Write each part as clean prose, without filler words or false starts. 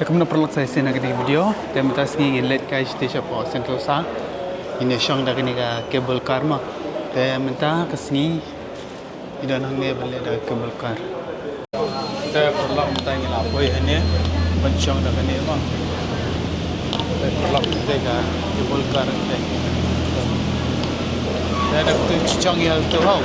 Takamna perlat saya sena kini video, dan mitas ni let kai station po Sentosa. Ini syang dah kini ka cable car mah. Dan minta kesini, ida nang ni beli ada cable car. Saya perlat minta ni lah, boy ini bencong dah kini mah. Saya perlat minta ka cable car ni. Saya ada tu cicang yang tu hau.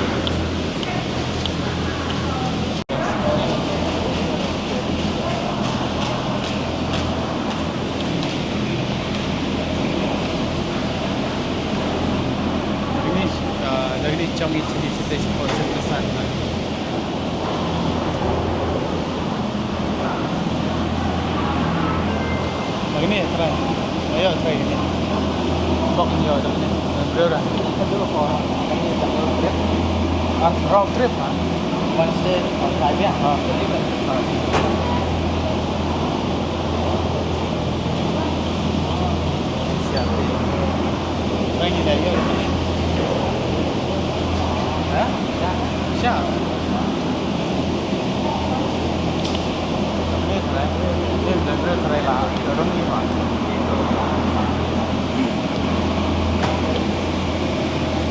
Dari cang itu di station po Sentosa. Begini try. Ayo try ini. Bok ni ada ni. Berapa? Berapa orang? Kami tak trip. Round trip ah. One day on five ya. Siap. Try ni dah ya. Siap. Ini try. Ini benar try lah. Dorong ni mah.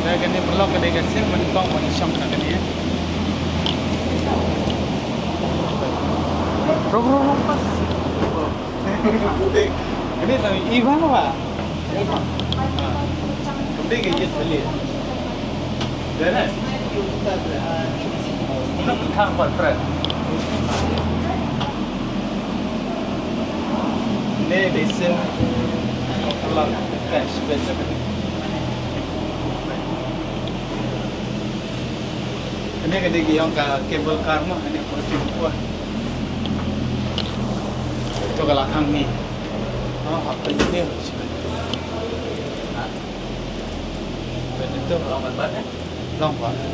Saya kena perlu kedai kasir menibang manusia nak kena. Rong pas. Ini tapi Ivan apa? Ivan. Kedai kerja beli. Beres. Nak kang buat friend. Ini desain kalau cash better. Ini kedai yang cable car mah ini posisi buat. Itu belakang ni. Apa ini? Betul long banget. Long banget.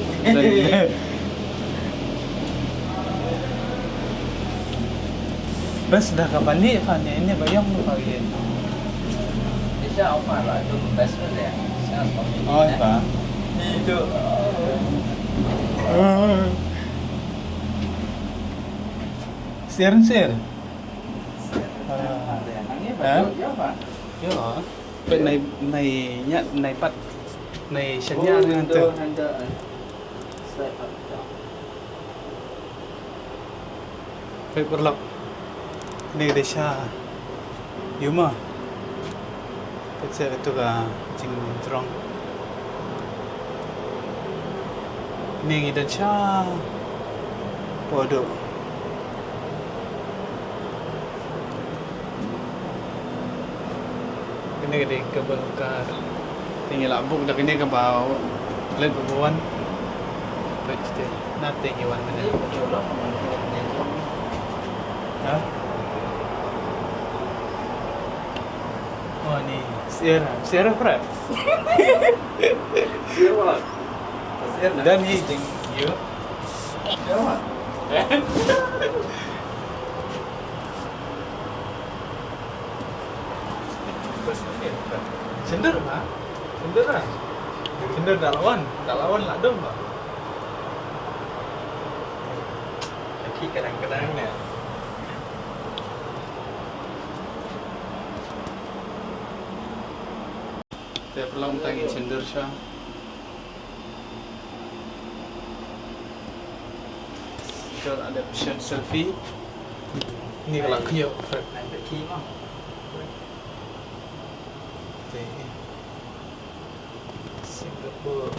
Bas dah kembali Fan ini bayang tu pagi. Bisa apa lah itu best ya. Oh, apa? Itu Share. Hả? Yo. Bên này nhận này bắt này chân nha nên từ. Phải quật lọc. Này để xa. Yếu mà. Cái xe itu ka jing trong. Ni dan cha. Bodoh. Ini kedai cable car. Tinggal lambung dah kini ke bawah. Let berbuan. Pasti nanti iwan mana. Ha? Oh ni Sierra apa? Sierra. Dan ni jeng you. Sierra. Sender mah? Sender lah. Sender dah lawan lah dong mah. Kaki kadang-kadang ni. Saya perlu tanya sender sah. Kalau ada shot selfie, ni kalau kyo, Fred. Nanti kima. Singapura.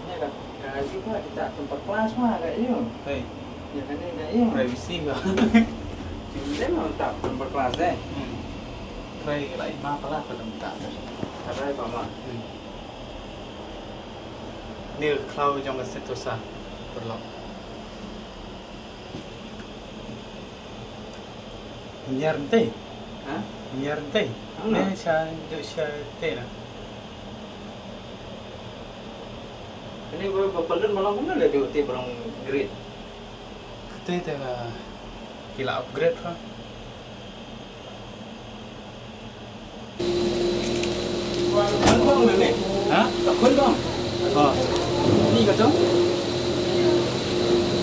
Ni dah kaji mah kita tempat kelas mah agak iyo. Hey, Ya kan ni agak iyo. privacy ka. Dia memang tak tempat kelas eh. Try lại ma pala pa lang ta. Ada apa mah? Ni cloud trong cái Sentosa. Perlu. Nyar teh. Hah? Nyar teh. Ni saya teh lah. Ini gue bapalun malang kena ada di barang grade. Itu itu kila upgrade lah. Bang ni. Hah? Tak kun bang. Oh. Ni kata.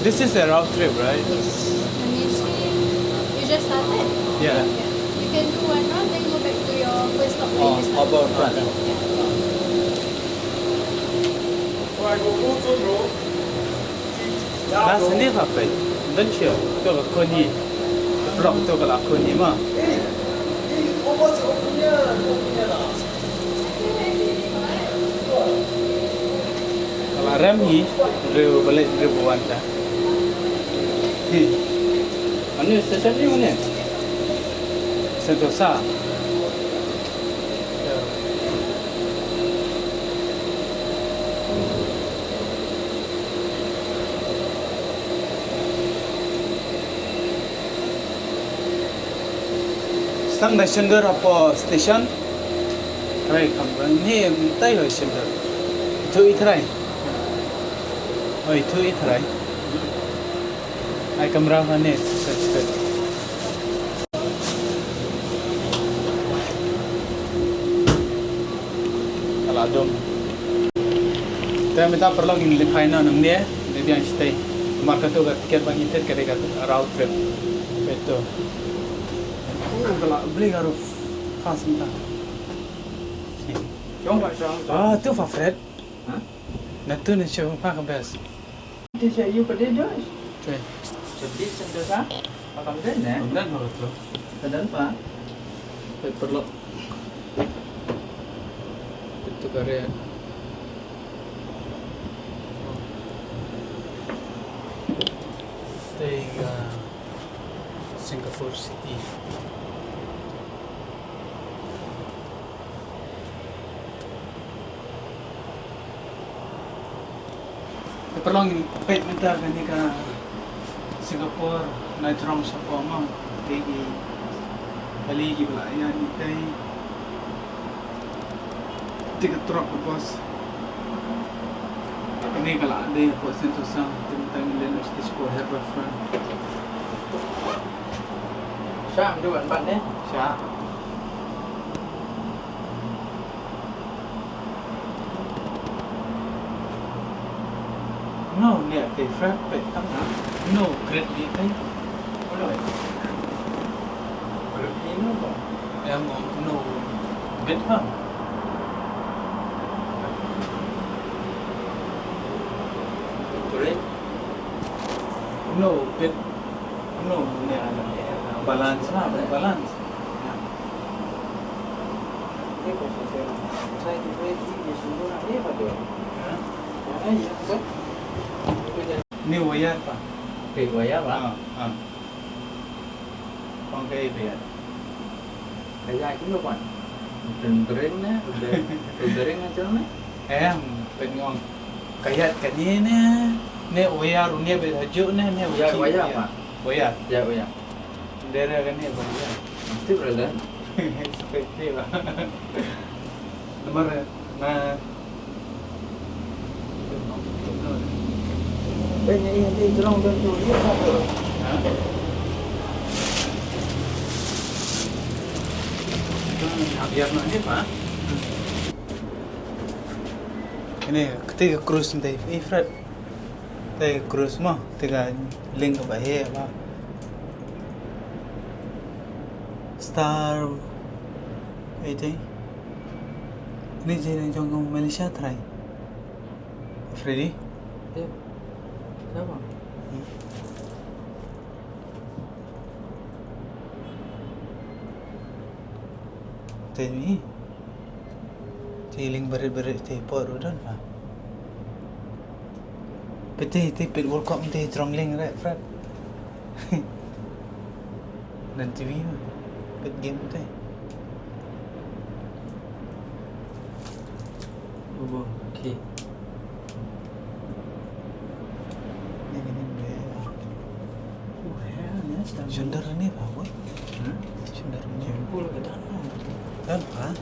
This is a round trip, right? Let me see. You just started? Yeah. You can do one round, then go back to your first stop where Oh, you how started. about front? Nah, sini apa? Dan siapa? Tu kalau koni, blok tu kalau koni mah. Kalau rem ni, dia balik dia buat dah. Mana stesen ni mana? Sentosa. Sang dah sender apa station? Right, kamu ni tay lah sender. Itu iterai. Oh itu iterai. Ay kamera ni set. Kalau adom. Tapi minta perlu ini lihat na nang dia, dia yang stay. Marka tu tiket bang itu kerja round trip. Betul. Kalau beli harus fast minta. Jom pak Syang. Ah, tu favorit. Hah? Nanti ni siapa ke best? Dia saya you pada dia. Cuy. Sedih Sentosa. Pakam dan eh. Dan harus tu. Kedan pak. Perlu. Itu karya. Tiga Singapore City. Perlu pet minta kan ni ka Singapore na drong sa poma lagi haligi bala yan itay tiga truck bus ini kala ada po Sentosa tentang Leonard Stage po Harbourfront Syam tu ban ni. siya no niya kay Fred pet tam na no great di tay Boleh. Boleh ini apa? em no bet ha Boleh. no bet no niya balance na balance Ini konsisten. Saya diberi di seluruh nak ni pada. Mana ya apa? ni wayar pa Kek waya pak. Con cây Việt Kaya cũng đâu bạn. Tering na, tering na chon na. em bên ngon kayak kanina ne wayar unia be haju ne Waya apa? wayar Ya waya. dera kan ne wayar Mesti berada. seperti lah nomor na Banyak yang dia terang dan tu dia apa? biar nanti pak ini ketika cruise nanti Fred ketika cruise mah ketika link ke bahaya apa Star itu ini jadi jongkong Malaysia try Freddy Ya. Siapa? Tadi link berit-berit teh pot udah pak Peti pit World Cup teh strong link right Fred dan TV mah pit game teh Oh, okey. Sundar ni apa boy? Sundar ni. Pul ke dan. Dan apa?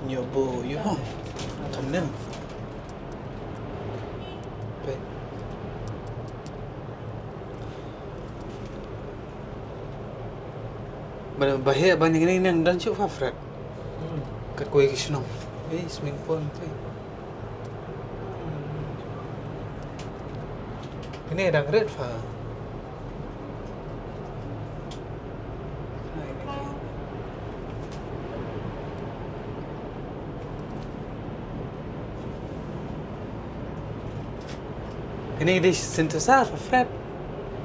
Nyobo you hong. Thomnem. Pet. Bahaya banyak ni nang dan cuba Fred. Kat kuih kisnong. Swimming pool tu. Ini đang rất phở. Ini di Sentosa, Fred.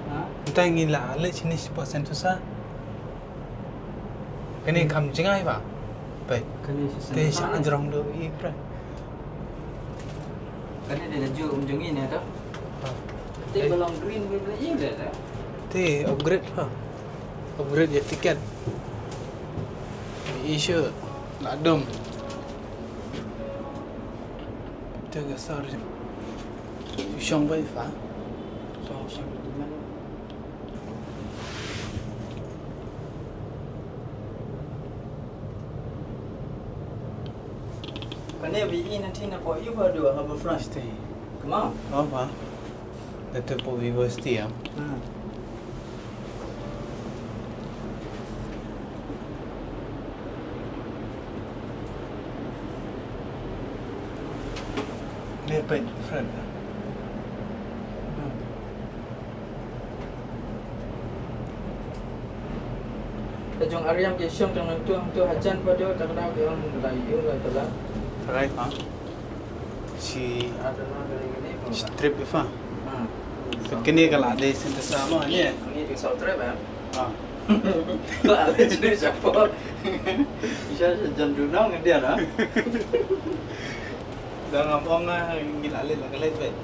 Ha? Kita ingin lah, le sini spot Sentosa. Ini kam jengai ba? Baik. Kani Teh syak jerong do i Fred. Kani dia laju macam ni tu. Tapi Eh. kalau green boleh je dah. Teh upgrade ha. Upgrade je tiket. Isu nak dom. Kita gasar je. Syong baik fa. So sampai di mana? Kani BE nanti nak buat you pada Harbour Front. Stay. Kemau? Apa? Dato po University ya. Ni baik friend. Kajong Ariam ke Syong tang tu hajan pada kadang dia orang Melayu lah telah. Right ha. Si Ada orang dari ni. strip ifa. Ha. Kini kalau ada Sentosa mah ni. Ni di South Trip eh. Ha. Tak ada jenis siapa. Bisa jam dunang dia lah. Dah ngomong lah gila le lah kelet bet.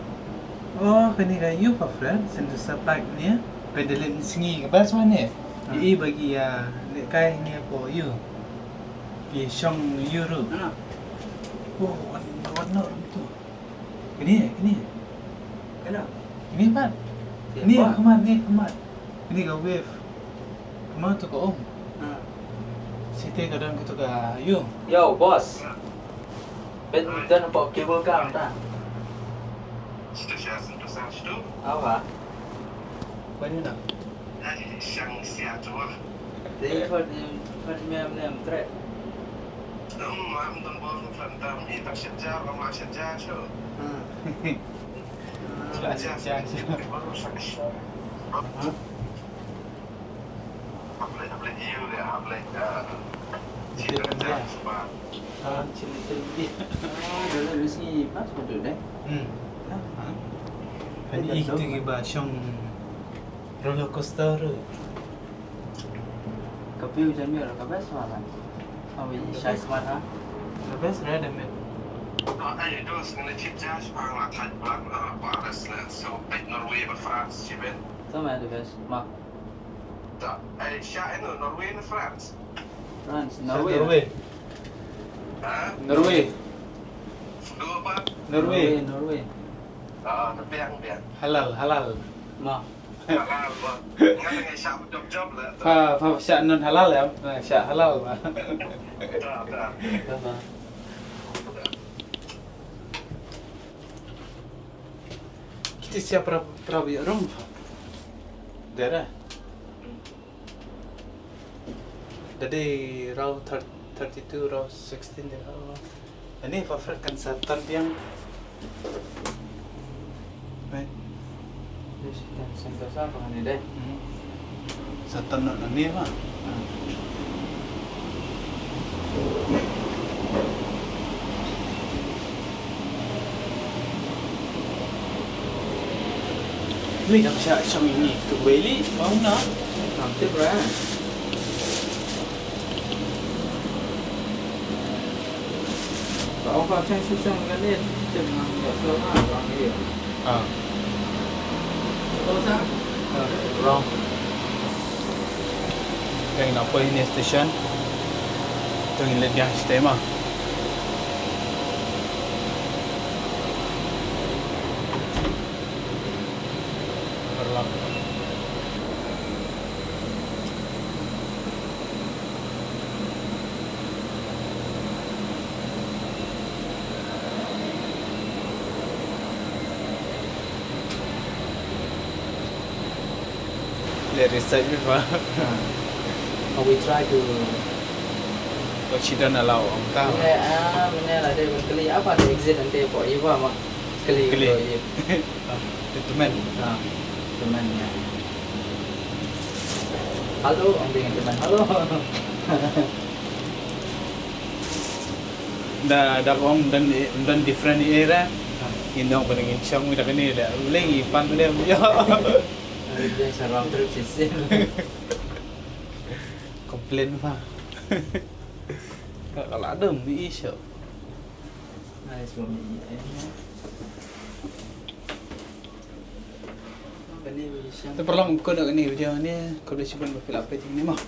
Oh, kini kayu pa friend Sentosa Park ni. Pedalan singi ke bas mana? Ini bagi ya kai ni po you. Ye Syong Euro. Mana? Oh, warna tu. Ini. Kena. Ini apa? Ini kemat. Ini ke wave. Kemat tu ke om. Ha. Siti kadang kita ke you. Yo, bos. Ben dah nampak kabel car tak? Stasiun Sentosa itu, Apa? Banyak nak. Siang siap tu. Jadi pada mem trip. Mam tumpul pelantam ini tak sejar, kamu sejar tu. Ha. Jelas sejar. Baru saksi. Apalagi you dia, apalagi Dia kerja. sebab Ah, cili dia. Dulu di sini pas betul deh. Ini kita pergi Syong roller coaster. Kapi hujan ni orang kapas mana? Awi Syai Smart ha. Lepas ada men. itu sebenarnya cipta sebab nak thay bang Paris lah, so baik Norway atau France cipet. Sama ada bes. Mak Tak, Syah itu Norway atau France? France Norway. Ah, Norway. dua apa? Norway. Tapi yang dia. Halal. Mak Halal, ingat dengan Syah job lah. Fa syak non halal ya. Syak halal. Tak. apa? Kita siap perabi rum. Dera. Jadi raw 32 raw 16 dia. Ini favorit kan satan yang baik. Terus kita Sentosa apa ni deh? Satan nak ni apa? Ni dah syak Syong ini ke Bali, mau nak? Nanti berapa? Kalau macam susah ni, jangan buat selama orang dia. Ah, Sentosa. wrong. Kaya nak pergi ni station. Tu yang lihat yang sistema. Berlaku. Lihat research ni apa? We try to. Kau cita nak lau orang tahu. Mana lah dia kali apa ada exit nanti buat Iva mak. Keli. Keli. Oh, iya. Itu teman. Ah, temannya. Halo, ang dengan teman. Halo. Da kom dan different era. Indong paling insang mo kini da uling ipan mo dia. Ada dia sarang trip sistem. Komplain pa. Kalau ada mi iso. Ay, suami. Bani siya. Tapi perlu ko na kini video ni ko na siya ba feel up ni mo.